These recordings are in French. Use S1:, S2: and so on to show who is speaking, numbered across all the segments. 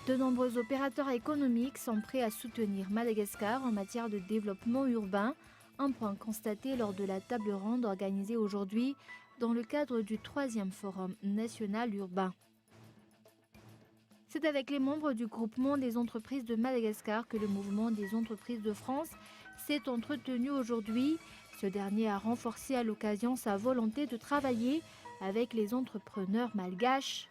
S1: De nombreux opérateurs économiques sont prêts à soutenir Madagascar en matière de développement urbain, un point constaté lors de la table ronde organisée aujourd'hui dans le cadre du 3e Forum national urbain. C'est avec les membres du groupement des entreprises de Madagascar que le mouvement des entreprises de France s'est entretenu aujourd'hui. Ce dernier a renforcé à l'occasion sa volonté de travailler avec les entrepreneurs malgaches.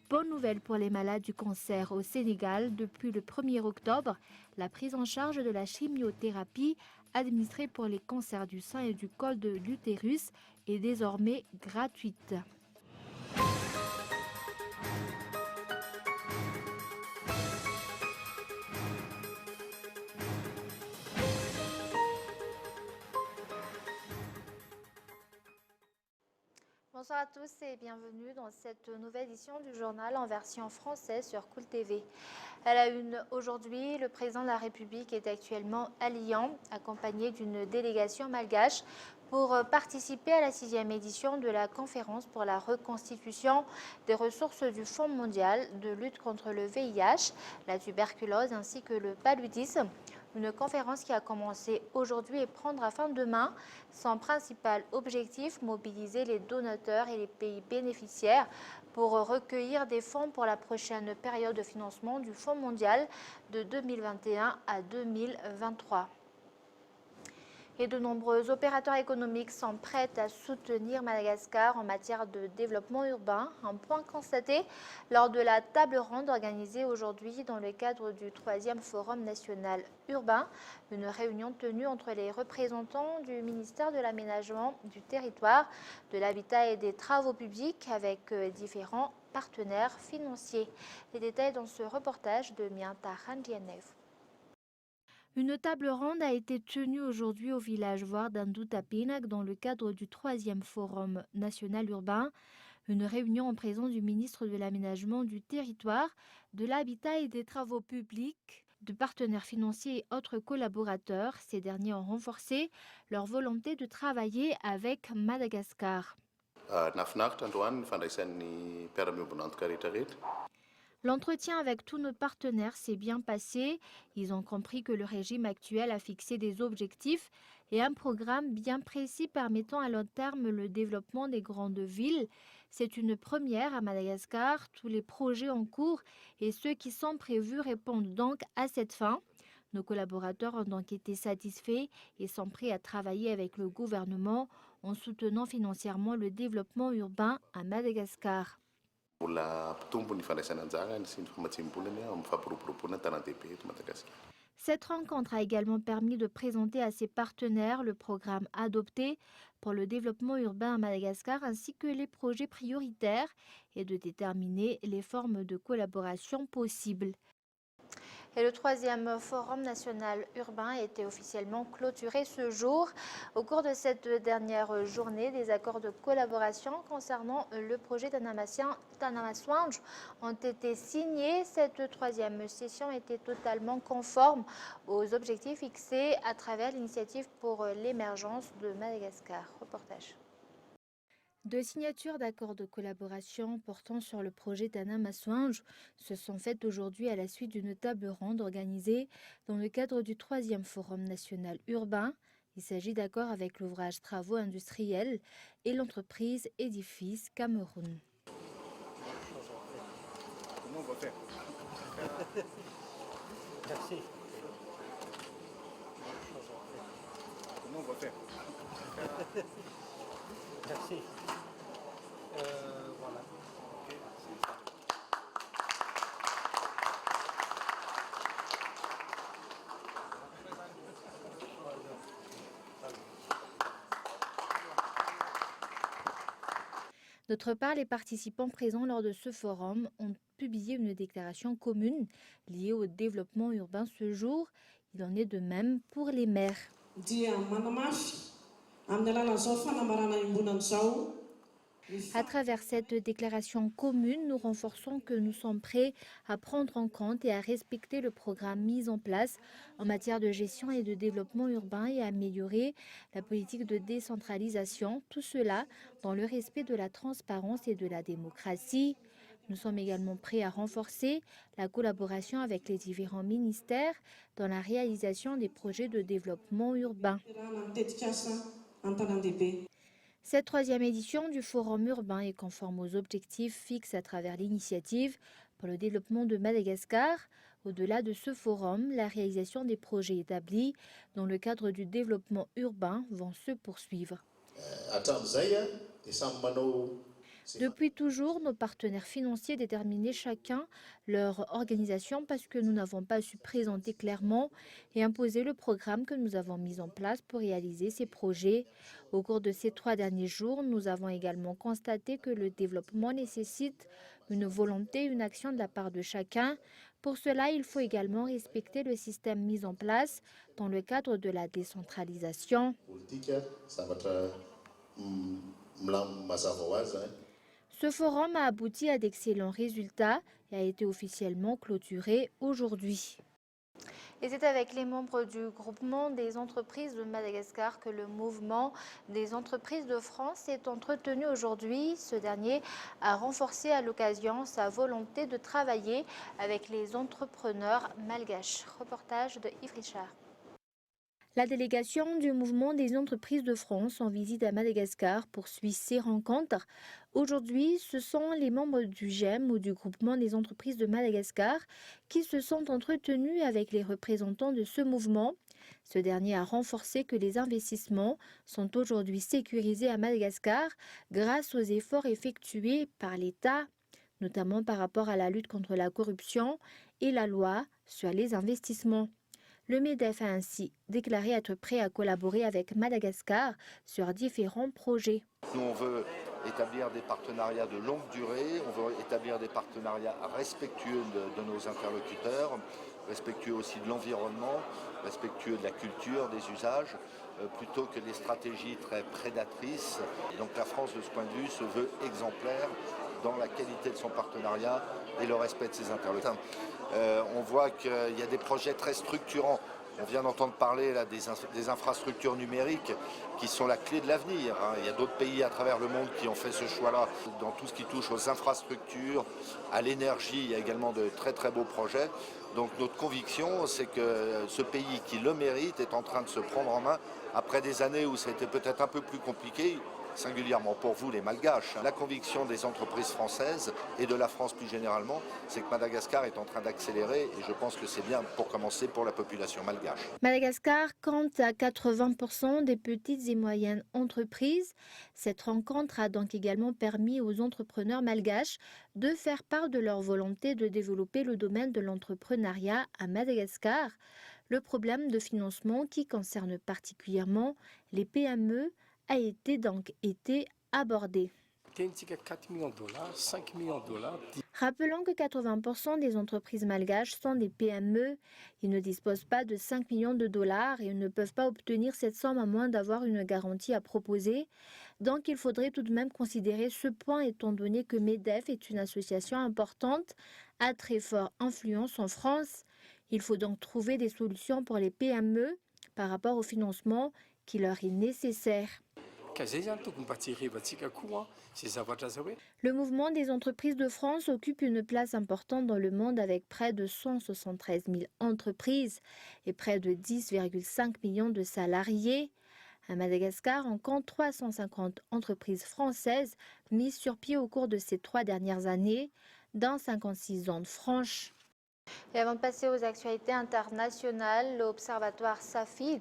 S1: Bonne nouvelle pour les malades du cancer au Sénégal. Depuis le 1er octobre, la prise en charge de la chimiothérapie administrée pour les cancers du sein et du col de l'utérus est désormais gratuite. Bonsoir à tous et bienvenue dans cette nouvelle édition du journal en version française sur Cool TV. À la une aujourd'hui, le président de la République est actuellement à Lyon, accompagné d'une délégation malgache pour participer à la 6e édition de la conférence pour la reconstitution des ressources du Fonds mondial de lutte contre le VIH, la tuberculose ainsi que le paludisme. Une conférence qui a commencé aujourd'hui et prendra fin demain. Son principal objectif, mobiliser les donateurs et les pays bénéficiaires pour recueillir des fonds pour la prochaine période de financement du Fonds mondial de 2021 à 2023. Et de nombreux opérateurs économiques sont prêts à soutenir Madagascar en matière de développement urbain, un point constaté lors de la table ronde organisée aujourd'hui dans le cadre du 3e Forum national urbain, une réunion tenue entre les représentants du ministère de l'Aménagement du territoire, de l'Habitat et des Travaux publics avec différents partenaires financiers. Les détails dans ce reportage de Mianta Randienev. Une table ronde a été tenue aujourd'hui au village voir d'Andoutapinak dans le cadre du 3e Forum national urbain. Une réunion en présence du ministre de l'Aménagement du territoire, de l'Habitat et des Travaux publics, de partenaires financiers et autres collaborateurs. Ces derniers ont renforcé leur volonté de travailler avec Madagascar. L'entretien avec tous nos partenaires s'est bien passé. Ils ont compris que le régime actuel a fixé des objectifs et un programme bien précis permettant à long terme le développement des grandes villes. C'est une première à Madagascar. Tous les projets en cours et ceux qui sont prévus répondent donc à cette fin. Nos collaborateurs ont donc été satisfaits et sont prêts à travailler avec le gouvernement en soutenant financièrement le développement urbain à Madagascar. Cette rencontre a également permis de présenter à ses partenaires le programme adopté pour le développement urbain à Madagascar ainsi que les projets prioritaires et de déterminer les formes de collaboration possibles. Et le 3e Forum national urbain a été officiellement clôturé ce jour. Au cours de cette dernière journée, des accords de collaboration concernant le projet Tanamaswanj ont été signés. Cette 3e session était totalement conforme aux objectifs fixés à travers l'initiative pour l'émergence de Madagascar. Reportage. Deux signatures d'accords de collaboration portant sur le projet Tanamaswanj se sont faites aujourd'hui à la suite d'une table ronde organisée dans le cadre du 3e Forum national urbain. Il s'agit d'accords avec l'ouvrage Travaux industriels et l'entreprise Édifice Cameroun.
S2: Comment on va faire? Merci. Comment on va faire? Merci. Voilà.
S1: D'autre part, les participants présents lors de ce forum ont publié une déclaration commune liée au développement urbain ce jour. Il en est de même pour les maires. À travers cette déclaration commune, nous renforçons que nous sommes prêts à prendre en compte et à respecter le programme mis en place en matière de gestion et de développement urbain et à améliorer la politique de décentralisation, tout cela dans le respect de la transparence et de la démocratie. Nous sommes également prêts à renforcer la collaboration avec les différents ministères dans la réalisation des projets de développement urbain. Cette troisième édition du Forum urbain est conforme aux objectifs fixés à travers l'initiative pour le développement de Madagascar. Au-delà de ce forum, la réalisation des projets établis dans le cadre du développement urbain vont se poursuivre. Depuis toujours, nos partenaires financiers déterminaient chacun leur organisation parce que nous n'avons pas su présenter clairement et imposer le programme que nous avons mis en place pour réaliser ces projets. Au cours de ces 3 derniers jours, nous avons également constaté que le développement nécessite une volonté, une action de la part de chacun. Pour cela, il faut également respecter le système mis en place dans le cadre de la décentralisation. Ce forum a abouti à d'excellents résultats et a été officiellement clôturé aujourd'hui. Et c'est avec les membres du groupement des entreprises de Madagascar que le mouvement des entreprises de France s'est entretenu aujourd'hui. Ce dernier a renforcé à l'occasion sa volonté de travailler avec les entrepreneurs malgaches. Reportage de Yves Richard. La délégation du mouvement des entreprises de France en visite à Madagascar poursuit ses rencontres. Aujourd'hui, ce sont les membres du GEM ou du groupement des entreprises de Madagascar qui se sont entretenus avec les représentants de ce mouvement. Ce dernier a renforcé que les investissements sont aujourd'hui sécurisés à Madagascar grâce aux efforts effectués par l'État, notamment par rapport à la lutte contre la corruption et la loi sur les investissements. Le MEDEF a ainsi déclaré être prêt à collaborer avec Madagascar sur différents projets.
S3: Nous, on veut établir des partenariats de longue durée, on veut établir des partenariats respectueux de nos interlocuteurs, respectueux aussi de l'environnement, respectueux de la culture, des usages, plutôt que des stratégies très prédatrices. Donc la France, de ce point de vue, se veut exemplaire dans la qualité de son partenariat et le respect de ses interlocuteurs. On voit qu'il y a des projets très structurants. On vient d'entendre parler là, des infrastructures numériques qui sont la clé de l'avenir. Il y a d'autres pays à travers le monde qui ont fait ce choix-là. Dans tout ce qui touche aux infrastructures, à l'énergie, il y a également de très très beaux projets. Donc notre conviction, c'est que ce pays qui le mérite est en train de se prendre en main après des années où ça a été peut-être un peu plus compliqué, singulièrement pour vous les Malgaches. La conviction des entreprises françaises et de la France plus généralement, c'est que Madagascar est en train d'accélérer et je pense que c'est bien pour commencer pour la population malgache.
S1: Madagascar compte à 80% des petites et moyennes entreprises. Cette rencontre a donc également permis aux entrepreneurs malgaches de faire part de leur volonté de développer le domaine de l'entrepreneuriat à Madagascar. Le problème de financement qui concerne particulièrement les PME a donc été abordé.
S2: 4 millions de dollars, 5 millions de dollars.
S1: Rappelons que 80% des entreprises malgaches sont des PME. Ils ne disposent pas de 5 millions de dollars et ne peuvent pas obtenir cette somme à moins d'avoir une garantie à proposer. Donc il faudrait tout de même considérer ce point étant donné que MEDEF est une association importante à très forte influence en France. Il faut donc trouver des solutions pour les PME par rapport au financement qui leur est nécessaire. Le mouvement des entreprises de France occupe une place importante dans le monde avec près de 173 000 entreprises et près de 10,5 millions de salariés. À Madagascar, on compte 350 entreprises françaises mises sur pied au cours de ces 3 dernières années, dans 56 zones franches. Et avant de passer aux actualités internationales, l'Observatoire SAFID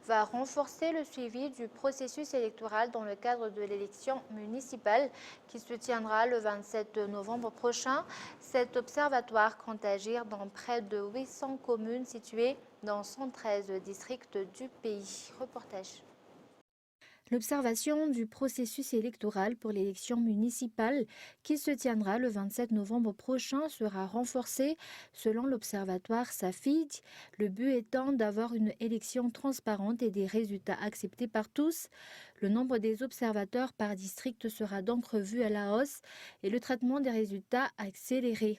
S1: va renforcer le suivi du processus électoral dans le cadre de l'élection municipale qui se tiendra le 27 novembre prochain. Cet observatoire compte agir dans près de 800 communes situées dans 113 districts du pays. Reportage. L'observation du processus électoral pour l'élection municipale qui se tiendra le 27 novembre prochain sera renforcée selon l'observatoire SAFID, le but étant d'avoir une élection transparente et des résultats acceptés par tous. Le nombre des observateurs par district sera donc revu à la hausse et le traitement des résultats accéléré.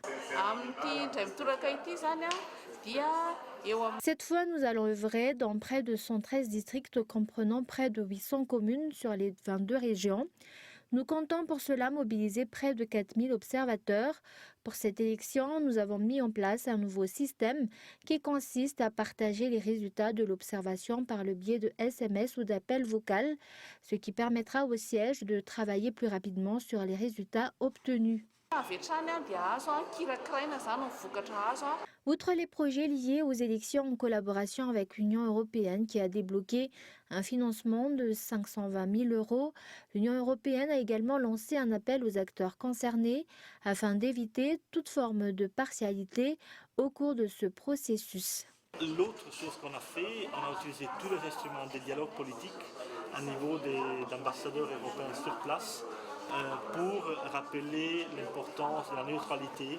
S1: Cette fois, nous allons œuvrer dans près de 113 districts comprenant près de 800 communes sur les 22 régions. Nous comptons pour cela mobiliser près de 4000 observateurs. Pour cette élection, nous avons mis en place un nouveau système qui consiste à partager les résultats de l'observation par le biais de SMS ou d'appels vocaux, ce qui permettra au siège de travailler plus rapidement sur les résultats obtenus. Outre les projets liés aux élections en collaboration avec l'Union européenne qui a débloqué un financement de 520 000 €, l'Union européenne a également lancé un appel aux acteurs concernés afin d'éviter toute forme de partialité au cours de ce processus.
S4: L'autre chose qu'on a fait, on a utilisé tous les instruments de dialogue politique à niveau des ambassadeurs européens sur place pour rappeler l'importance de la neutralité,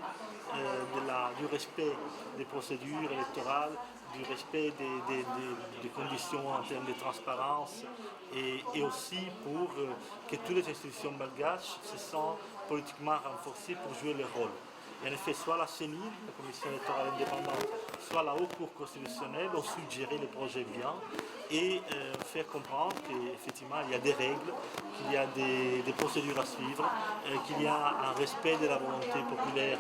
S4: du respect des procédures électorales, du respect des conditions en termes de transparence et aussi pour que toutes les institutions malgaches se sentent politiquement renforcées pour jouer leur rôle. Et en effet, soit la CENI, la Commission électorale indépendante, soit la Haute Cour constitutionnelle ont suggéré les projets bien et faire comprendre qu'effectivement il y a des règles, qu'il y a des procédures à suivre, qu'il y a un respect de la volonté populaire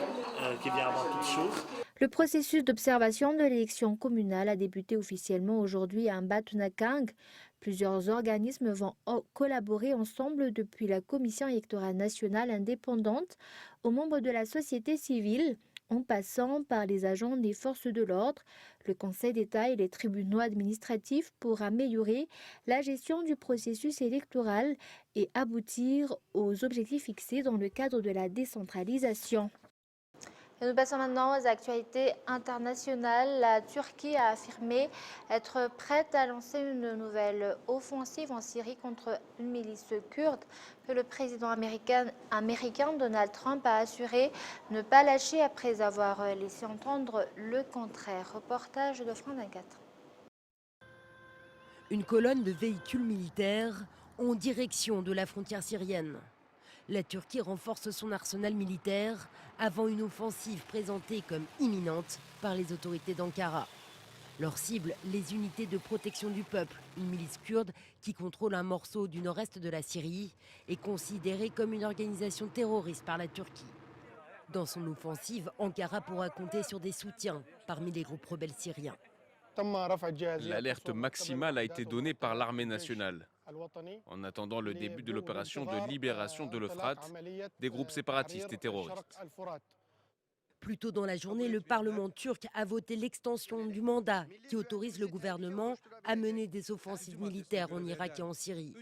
S4: qui vient avant toute chose.
S1: Le processus d'observation de l'élection communale a débuté officiellement aujourd'hui à Mbatunakang. Plusieurs organismes vont collaborer ensemble depuis la Commission électorale nationale indépendante aux membres de la société civile, en passant par les agents des forces de l'ordre, le Conseil d'État et les tribunaux administratifs pour améliorer la gestion du processus électoral et aboutir aux objectifs fixés dans le cadre de la décentralisation. Et nous passons maintenant aux actualités internationales. La Turquie a affirmé être prête à lancer une nouvelle offensive en Syrie contre une milice kurde que le président américain Donald Trump a assuré ne pas lâcher après avoir laissé entendre le contraire. Reportage de France 24.
S5: Une colonne de véhicules militaires en direction de la frontière syrienne. La Turquie renforce son arsenal militaire avant une offensive présentée comme imminente par les autorités d'Ankara. Leur cible, les unités de protection du peuple, une milice kurde qui contrôle un morceau du nord-est de la Syrie, est considérée comme une organisation terroriste par la Turquie. Dans son offensive, Ankara pourra compter sur des soutiens parmi les groupes rebelles syriens.
S6: L'alerte maximale a été donnée par l'armée nationale. En attendant le début de l'opération de libération de l'Euphrate, des groupes séparatistes et terroristes.
S5: Plus tôt dans la journée, le Parlement turc a voté l'extension du mandat qui autorise le gouvernement à mener des offensives militaires en Irak et en Syrie.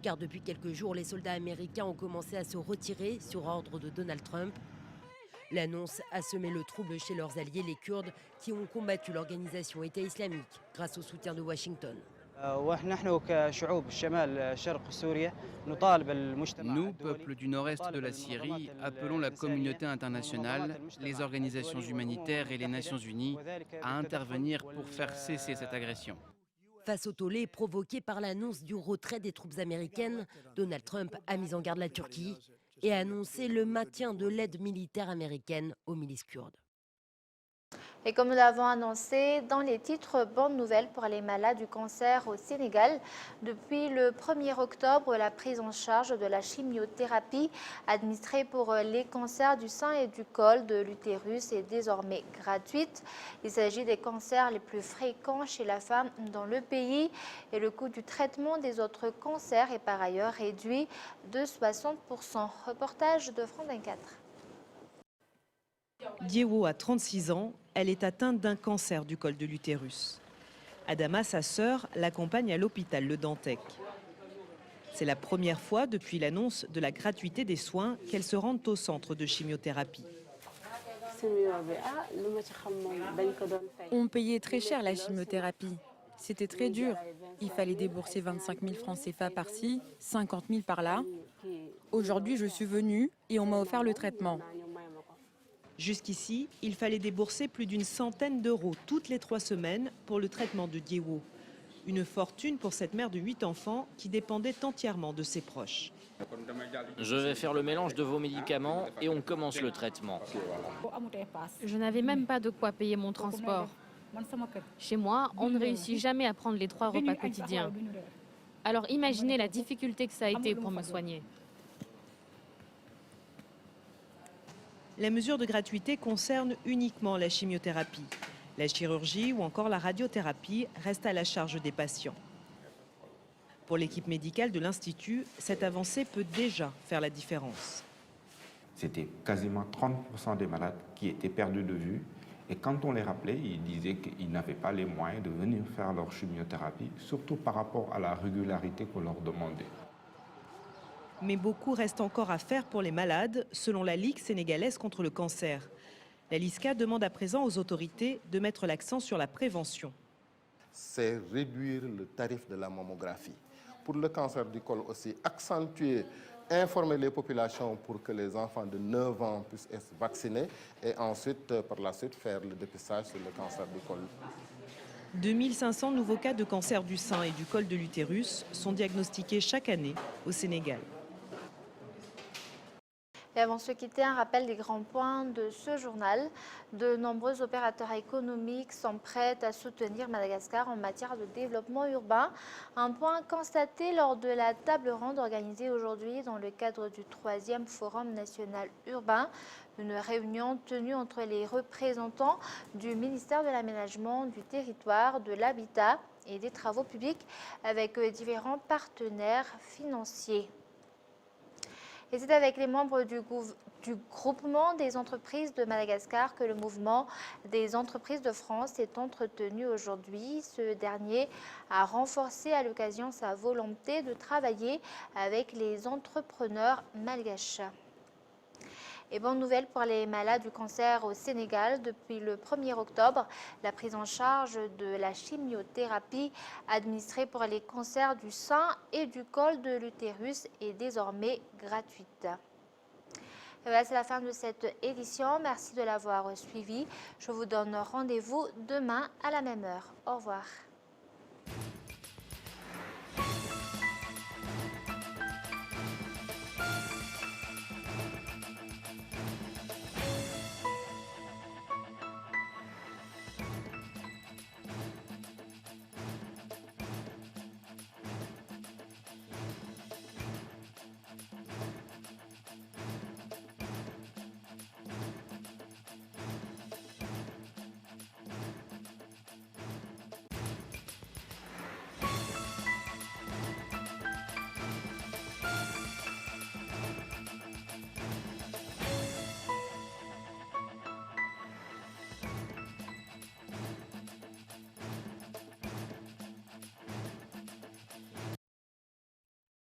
S5: Car depuis quelques jours, les soldats américains ont commencé à se retirer sur ordre de Donald Trump. L'annonce a semé le trouble chez leurs alliés, les Kurdes, qui ont combattu l'organisation État islamique grâce au soutien de Washington.
S7: Nous, peuple du nord-est de la Syrie, appelons la communauté internationale, les organisations humanitaires et les Nations Unies à intervenir pour faire cesser cette agression.
S5: Face au tollé provoqué par l'annonce du retrait des troupes américaines, Donald Trump a mis en garde la Turquie et a annoncé le maintien de l'aide militaire américaine aux milices kurdes.
S1: Et comme nous l'avons annoncé dans les titres, bonne nouvelle pour les malades du cancer au Sénégal. Depuis le 1er octobre, la prise en charge de la chimiothérapie administrée pour les cancers du sein et du col de l'utérus est désormais gratuite. Il s'agit des cancers les plus fréquents chez la femme dans le pays et le coût du traitement des autres cancers est par ailleurs réduit de 60%. Reportage de France 24.
S8: Diewo a 36 ans, elle est atteinte d'un cancer du col de l'utérus. Adama, sa sœur, l'accompagne à l'hôpital Le Dantec. C'est la première fois depuis l'annonce de la gratuité des soins qu'elle se rend au centre de chimiothérapie.
S9: On payait très cher la chimiothérapie. C'était très dur. Il fallait débourser 25 000 francs CFA par-ci, 50 000 par-là. Aujourd'hui, je suis venue et on m'a offert le traitement.
S8: Jusqu'ici, il fallait débourser plus d'une centaine d'euros toutes les 3 semaines pour le traitement de Diewo. Une fortune pour cette mère de 8 enfants qui dépendait entièrement de ses proches.
S10: Je vais faire le mélange de vos médicaments et on commence le traitement.
S11: Je n'avais même pas de quoi payer mon transport. Chez moi, on ne réussit jamais à prendre les 3 repas quotidiens. Alors imaginez la difficulté que ça a été pour me soigner.
S8: La mesure de gratuité concerne uniquement la chimiothérapie. La chirurgie ou encore la radiothérapie restent à la charge des patients. Pour l'équipe médicale de l'Institut, cette avancée peut déjà faire la différence.
S12: C'était quasiment 30% des malades qui étaient perdus de vue. Et quand on les rappelait, ils disaient qu'ils n'avaient pas les moyens de venir faire leur chimiothérapie, surtout par rapport à la régularité qu'on leur demandait.
S8: Mais beaucoup reste encore à faire pour les malades, selon la Ligue sénégalaise contre le cancer. La LISCA demande à présent aux autorités de mettre l'accent sur la prévention.
S13: C'est réduire le tarif de la mammographie. Pour le cancer du col aussi, accentuer, informer les populations pour que les enfants de 9 ans puissent être vaccinés et ensuite, par la suite, faire le dépistage sur le cancer du col.
S8: 2500 nouveaux cas de cancer du sein et du col de l'utérus sont diagnostiqués chaque année au Sénégal.
S1: Et avant de se quitter, un rappel des grands points de ce journal. De nombreux opérateurs économiques sont prêts à soutenir Madagascar en matière de développement urbain. Un point constaté lors de la table ronde organisée aujourd'hui dans le cadre du 3e Forum national urbain. Une réunion tenue entre les représentants du ministère de l'Aménagement du territoire, de l'Habitat et des Travaux publics avec différents partenaires financiers. Et c'est avec les membres du groupement des entreprises de Madagascar que le mouvement des entreprises de France s'est entretenu aujourd'hui. Ce dernier a renforcé à l'occasion sa volonté de travailler avec les entrepreneurs malgaches. Et bonne nouvelle pour les malades du cancer au Sénégal. Depuis le 1er octobre, la prise en charge de la chimiothérapie administrée pour les cancers du sein et du col de l'utérus est désormais gratuite. Et voilà, c'est la fin de cette édition. Merci de l'avoir suivi. Je vous donne rendez-vous demain à la même heure. Au revoir.